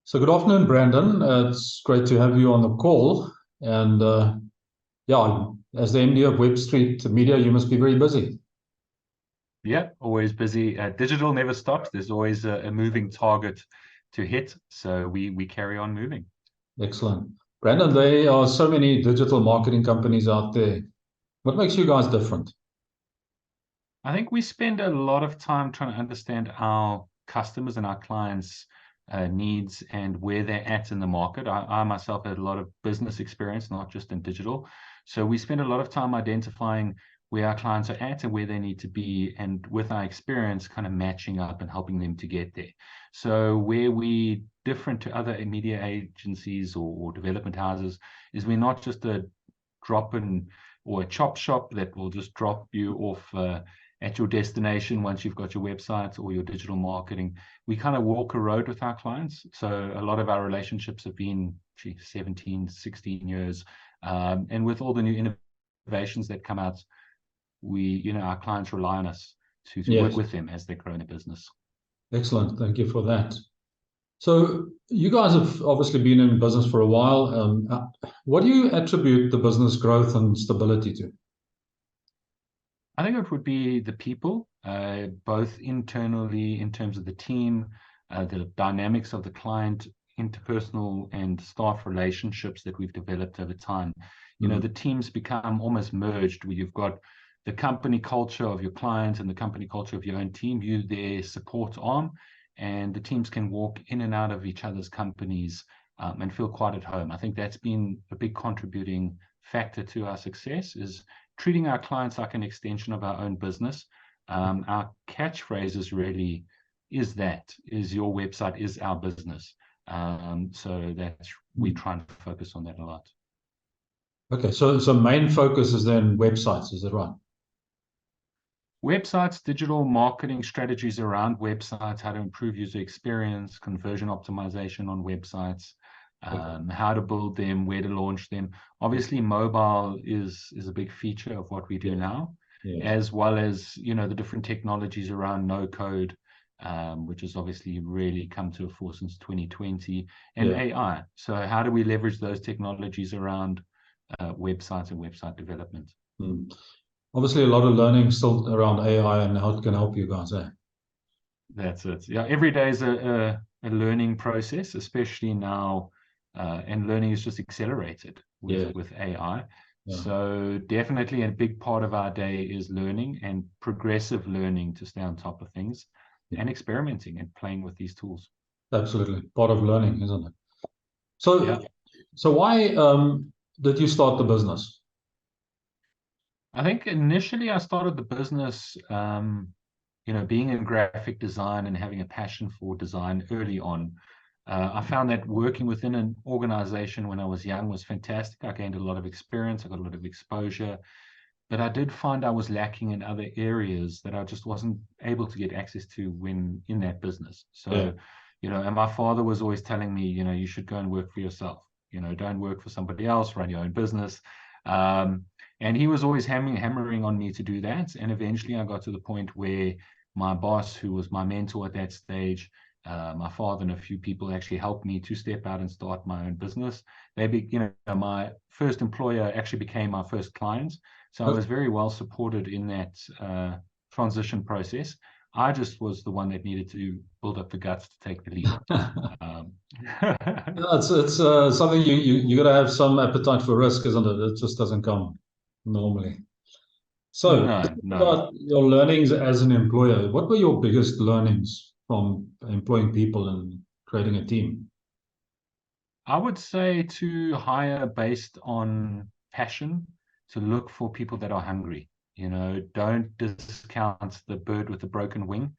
So good afternoon, Brandon. It's great to have you on the call. And yeah, as the MD of Webstreet Media, you must be very busy. Yeah, always busy. Digital never stops. There's always a moving target to hit. So we carry on moving. Excellent. Brandon, there are so many digital marketing companies out there. What makes you guys different? I think we spend a lot of time trying to understand our customers and our clients' needs and where they're at in the market. I myself had a lot of business experience, not just in digital. So we spend a lot of time identifying where our clients are at and where they need to be, and with our experience, kind of matching up and helping them to get there. So where we different to other media agencies or development houses is we're not just a drop in or a chop shop that will just drop you off at your destination once you've got your website or your digital marketing. We kind of walk a road with our clients. So a lot of our relationships have been 17, 16 years. And with all the new innovations that come out, our clients rely on us to work Yes, with them as they grow in a business. excellent. Thank you for that. So you guys have obviously been in business for a while. What do you attribute the business growth and stability to? I think it would be the people, both internally in terms of the team, the dynamics of the client, interpersonal and staff relationships that we've developed over time. The teams become almost merged, where you've got the company culture of your client and the company culture of your own team, you their support arm, and the teams can walk in and out of each other's companies and feel quite at home. I think that's been a big contributing factor to our success, is treating our clients like an extension of our own business. Our catchphrase is really, is your website is our business. So that's, we try and focus on that a lot. Okay, so main focus is then websites, is that right? Websites, digital marketing strategies around websites, how to improve user experience, conversion optimization on websites, how to build them, where to launch them. Obviously, mobile is a big feature of what we do now, as well as the different technologies around no code, which has obviously really come to a fore since 2020, and AI. So how do we leverage those technologies around websites and website development? Obviously, a lot of learning still around AI and how it can help you guys. That's it. Yeah, every day is a learning process, especially now, and learning is just accelerated with AI. Yeah. So definitely a big part of our day is learning and progressive learning to stay on top of things and experimenting and playing with these tools. Absolutely. Part of learning, isn't it? So, Yeah. so why did you start the business? I think initially I started the business, being in graphic design and having a passion for design early on. I found that working within an organization when I was young was fantastic. I gained a lot of experience, I got a lot of exposure, but I did find I was lacking in other areas that I just wasn't able to get access to when in that business. So, and my father was always telling me, you should go and work for yourself. Don't work for somebody else, run your own business. And he was always hammering on me to do that. And eventually I got to the point where my boss, who was my mentor at that stage, my father and a few people actually helped me to step out and start my own business. My first employer actually became my first client. So I was very well supported in that transition process. I just was the one that needed to build up the guts to take the lead. It's something you got to have some appetite for risk, isn't it? It just doesn't come normally. So, No. about your learnings as an employer, what were your biggest learnings from employing people and creating a team? I would say to hire based on passion, to look for people that are hungry. Don't discount the bird with the broken wing.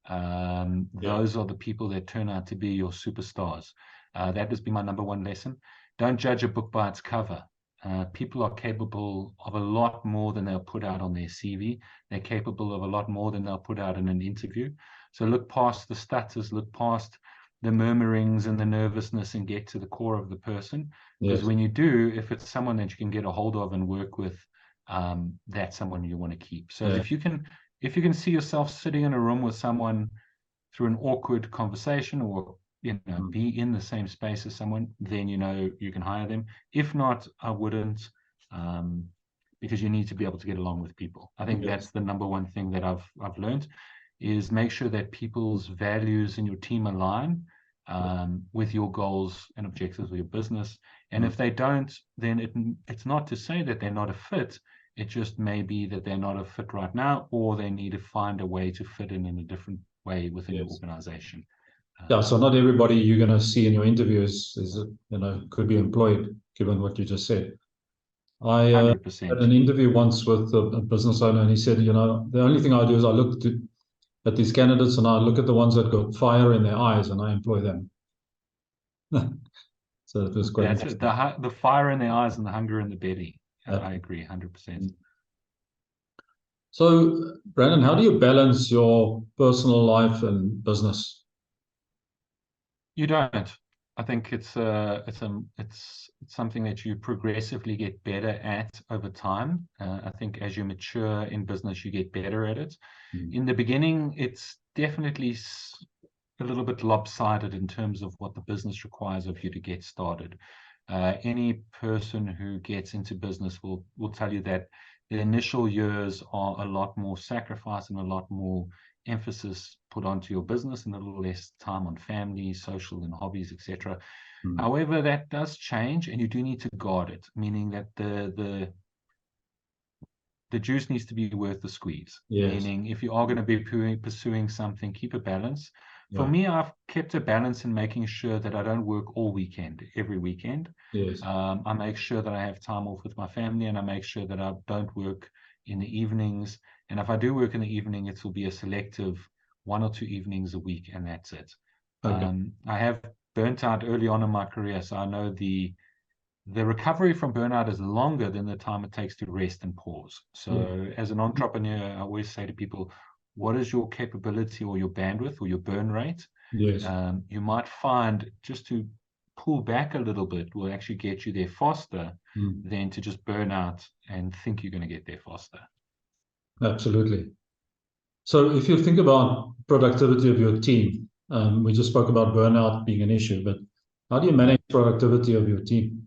Those are the people that turn out to be your superstars. That has been my number one lesson. Don't judge a book by its cover. People are capable of a lot more than they'll put out on their CV. They're capable of a lot more than they'll put out in an interview. So look past the stutters, look past the murmurings and the nervousness, and get to the core of the person. Because when you do, if it's someone that you can get a hold of and work with, that's someone you want to keep. So if you can see yourself sitting in a room with someone through an awkward conversation or be in the same space as someone, then you can hire them. If not, I wouldn't, because you need to be able to get along with people. I think that's the number one thing that I've learned, is make sure that people's values in your team align with your goals and objectives of your business. And if they don't, then it's not to say that they're not a fit. It just may be that they're not a fit right now, or they need to find a way to fit in a different way within your organization. Yeah, so not everybody you're going to see in your interviews could be employed, given what you just said. I had 100%. an interview once with a business owner, and he said, the only thing I do is I look at these candidates and I look at the ones that got fire in their eyes and I employ them. So it was quite interesting. The fire in the eyes and the hunger in the belly. I agree 100%. So, Brandon, how do you balance your personal life and business? You don't. I think it's something that you progressively get better at over time. I think as you mature in business, you get better at it. In the beginning, it's definitely a little bit lopsided in terms of what the business requires of you to get started. Any person who gets into business will tell you that the initial years are a lot more sacrifice and a lot more emphasis put onto your business and a little less time on family, social and hobbies, etc. However, that does change, and you do need to guard it, meaning that the juice needs to be worth the squeeze. Meaning, if you are going to be pursuing something, keep a balance. For me, I've kept a balance in making sure that I don't work all weekend, every weekend. I make sure that I have time off with my family, and I make sure that I don't work in the evenings. And if I do work in the evening, it will be a selective 1 or 2 evenings a week, and that's it. I have burnt out early on in my career, so I know the recovery from burnout is longer than the time it takes to rest and pause. So as an entrepreneur, I always say to people, what is your capability or your bandwidth or your burn rate? You might find just to pull back a little bit will actually get you there faster than to just burn out and think you're going to get there faster. Absolutely. So if you think about productivity of your team, we just spoke about burnout being an issue, but how do you manage productivity of your team?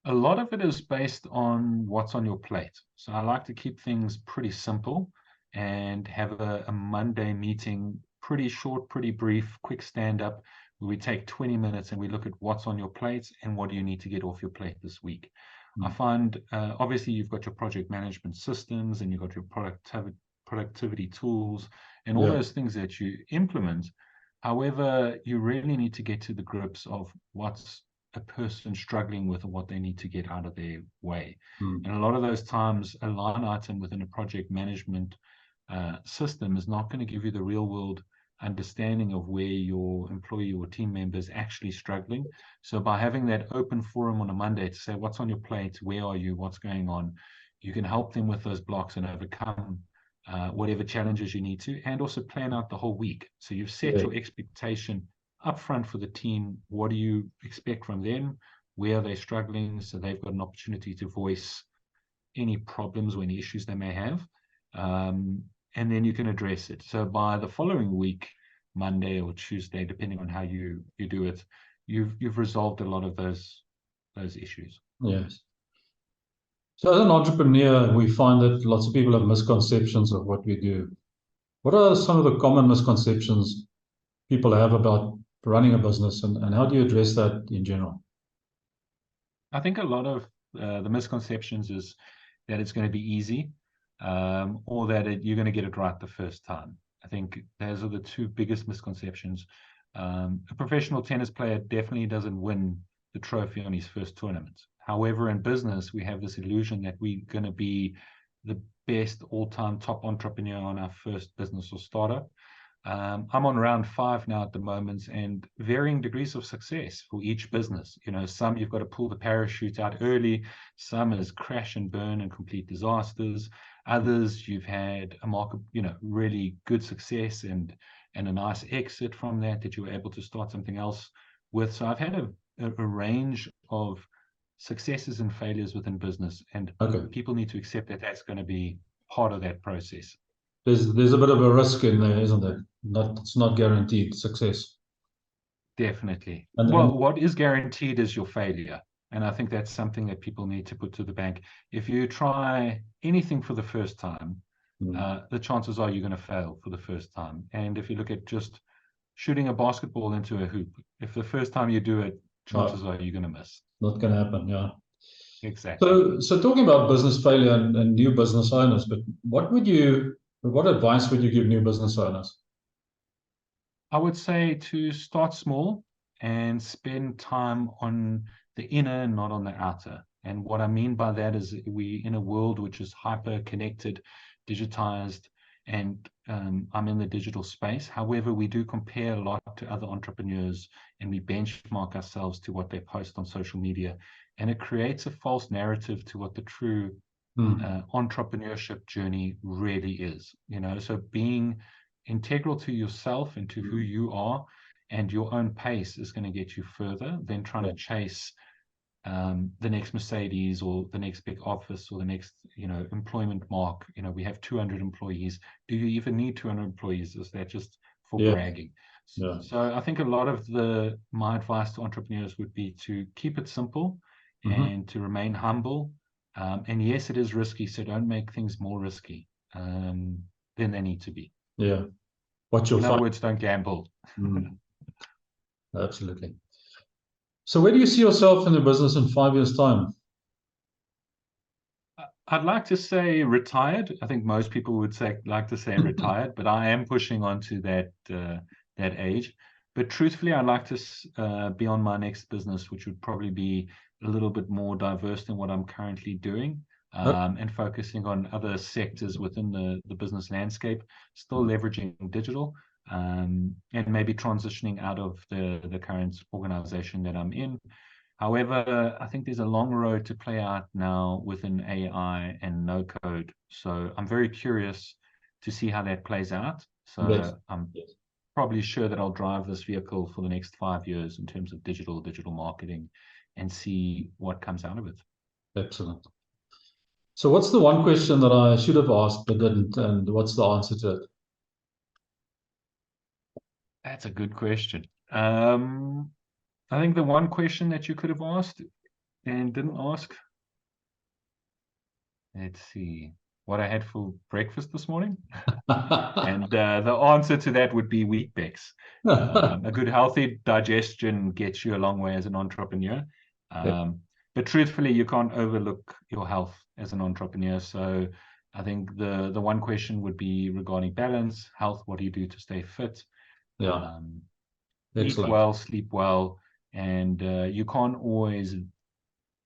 A lot of it is based on what's on your plate. So I like to keep things pretty simple and have a Monday meeting, pretty short, pretty brief, quick stand-up, where we take 20 minutes and we look at what's on your plate and what do you need to get off your plate this week. I find, obviously, you've got your project management systems and you've got your productivity tools and all those things that you implement. However, you really need to get to the grips of what's a person struggling with and what they need to get out of their way. And a lot of those times, a line item within a project management system is not going to give you the real world understanding of where your employee or team member is actually struggling. So by having that open forum on a Monday to say, what's on your plate, where are you, what's going on, you can help them with those blocks and overcome whatever challenges you need to, and also plan out the whole week. So you've set your expectation upfront for the team. What do you expect from them? Where are they struggling? So they've got an opportunity to voice any problems or any issues they may have. And then you can address it. So by the following week, Monday or Tuesday, depending on how you do it, you've resolved a lot of those issues. Yes. So as an entrepreneur, we find that lots of people have misconceptions of what we do. What are some of the common misconceptions people have about running a business, and how do you address that in general? I think a lot of the misconceptions is that it's going to be easy, or that you're going to get it right the first time. I think those are the two biggest misconceptions. A professional tennis player definitely doesn't win the trophy on his first tournament. However, in business, we have this illusion that we're going to be the best all-time top entrepreneur on our first business or startup. I'm on round 5 now at the moment, and varying degrees of success for each business. Some you've got to pull the parachute out early, some is crash and burn and complete disasters. Others you've had a market, really good success and a nice exit from that you were able to start something else with. So I've had a range of successes and failures within business, and people need to accept that that's going to be part of that process. There's a bit of a risk in there, isn't there? It's not guaranteed success. Definitely. And Well, what is guaranteed is your failure. And I think that's something that people need to put to the bank. If you try anything for the first time, the chances are you're going to fail for the first time. And if you look at just shooting a basketball into a hoop, if the first time you do it, chances are you're going to miss. not going to happen, yeah. Exactly. So talking about business failure and new business owners, but what advice would you give new business owners? I would say to start small and spend time on the inner, not on the outer. And what I mean by that is we in a world which is hyper connected, digitized, and I'm in the digital space. However, we do compare a lot to other entrepreneurs and we benchmark ourselves to what they post on social media. And it creates a false narrative to what the true entrepreneurship journey really is. So being integral to yourself and to who you are and your own pace is going to get you further than trying to chase the next Mercedes or the next big office or the next employment mark. We have 200 employees. Do you even need 200 employees? Is that just for bragging? So I think a lot of my advice to entrepreneurs would be to keep it simple and to remain humble. And yes, it is risky, so don't make things more risky than they need to be. Yeah. What you'll In find. other words, don't gamble. Absolutely. So where do you see yourself in the business in 5 years' time? I'd like to say retired. I think most people would like to say retired, but I am pushing on to that age. But truthfully, I'd like to be on my next business, which would probably be a little bit more diverse than what I'm currently doing, and focusing on other sectors within the business landscape, still leveraging digital, and maybe transitioning out of the current organization that I'm in. However, I think there's a long road to play out now within AI and no code. So I'm very curious to see how that plays out. So I'm probably sure that I'll drive this vehicle for the next 5 years in terms of digital marketing and see what comes out of it. Excellent. So what's the one question that I should have asked but didn't, and what's the answer to it? That's a good question. I think the one question that you could have asked and didn't ask. Let's see what I had for breakfast this morning. And the answer to that would be Weet-Bix. A good healthy digestion gets you a long way as an entrepreneur. But truthfully, you can't overlook your health as an entrepreneur. So I think the one question would be regarding balance, health. What do you do to stay fit? Eat well, sleep well, and you can't always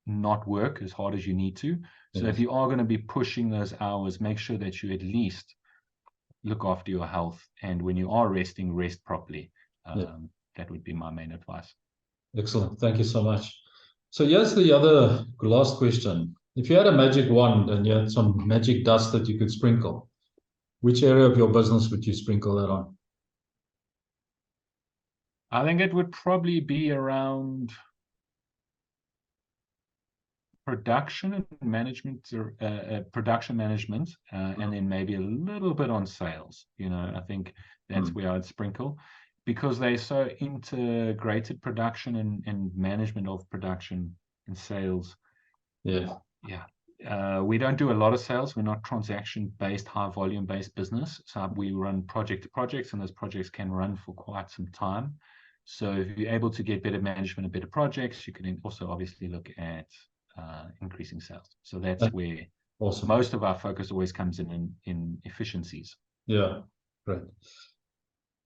not work as hard as you need to. So if you are going to be pushing those hours, make sure that you at least look after your health. And when you are resting, rest properly. That would be my main advice. Excellent. Thank you so much. So here's the other last question. If you had a magic wand and you had some magic dust that you could sprinkle, which area of your business would you sprinkle that on? I think it would probably be around production and management, and then maybe a little bit on sales. I think that's where I'd sprinkle, because they're so integrated, production and management of production and sales. We don't do a lot of sales. We're not transaction-based, high volume-based business. So we run project to projects, and those projects can run for quite some time. So if you're able to get better management and better projects, you can also obviously look at increasing sales. So that's where most of our focus always comes in efficiencies. Yeah, great.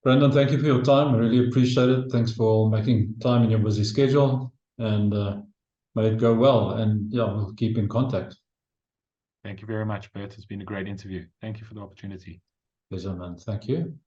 Brendan, thank you for your time. I really appreciate it. Thanks for making time in your busy schedule, and may it go well. And we'll keep in contact. Thank you very much, Bert. It's been a great interview. Thank you for the opportunity. Pleasure, man. Thank you.